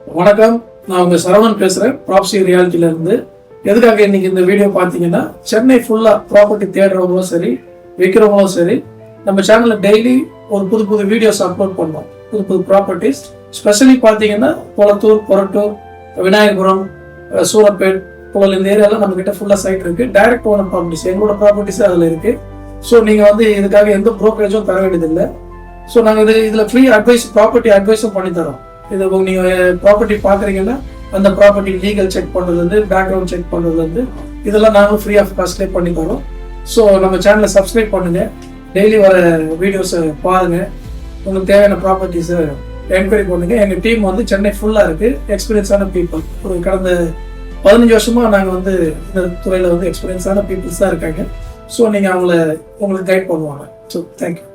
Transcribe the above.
வணக்கம், நான் உங்க சரவணன் பேசுறேன் ப்ராப்பர்ட்டி ரியாலிட்டில இருந்து. எதுக்காக இன்னைக்கு இந்த வீடியோ பார்த்தீங்கன்னா, சென்னை ஃபுல்லா ப்ராப்பர்ட்டி தேடுறவங்களும் சரி, விற்கிறவங்களும் சரி, நம்ம சேனல்ல டெய்லி ஒரு புது புது வீடியோஸ் அப்லோட் பண்ணோம். புது புது ப்ராப்பர்ட்டிஸ், ஸ்பெஷலி பார்த்தீங்கன்னா கொளத்தூர், கொரட்டூர், விநாயகபுரம், சூரப்பேட், புகழ் இந்த ஏரியாவில் நம்ம கிட்ட ஃபுல்லா சைட் இருக்கு. டைரக்ட் ஓனர் ப்ராப்பர்ட்டிஸ், எங்களோட ப்ராப்பர்ட்டிஸ் அதில் இருக்கு. ஸோ நீங்க இதுக்காக எந்த ப்ரோக்கரேஜும் தர வேண்டியதில்லை. ஸோ நாங்கள் இதில் ஃப்ரீ அட்வைஸ், ப்ராப்பர்ட்டி அட்வைஸும் பண்ணி தரோம். இது நீங்கள் ப்ராப்பர்ட்டி பார்க்குறீங்கன்னா அந்த ப்ராப்பர்ட்டி லீகல் செக் பண்ணுறதுலேருந்து, பேக்ரவுண்ட் செக் பண்ணுறதுலேருந்து இதெல்லாம் நாங்களும் ஃப்ரீ ஆஃப் காஸ்ட்லேயே பண்ணி தரோம். ஸோ நம்ம சேனலை சப்ஸ்கிரைப் பண்ணுங்கள், டெய்லி வர வீடியோஸை பாருங்கள், உங்களுக்கு தேவையான ப்ராப்பர்ட்டிஸை என்கொயரி பண்ணுங்க. எங்கள் டீம் சென்னை ஃபுல்லாக இருக்குது, எக்ஸ்பீரியன்ஸான பீப்புள். ஒரு கடந்த 15 வருஷமாக நாங்கள் இந்த துறையில் எக்ஸ்பீரியன்ஸான பீப்புள்ஸ் தான் இருக்காங்க. ஸோ நீங்கள் உங்களுக்கு கைட் பண்ணுவாங்க. So thank you.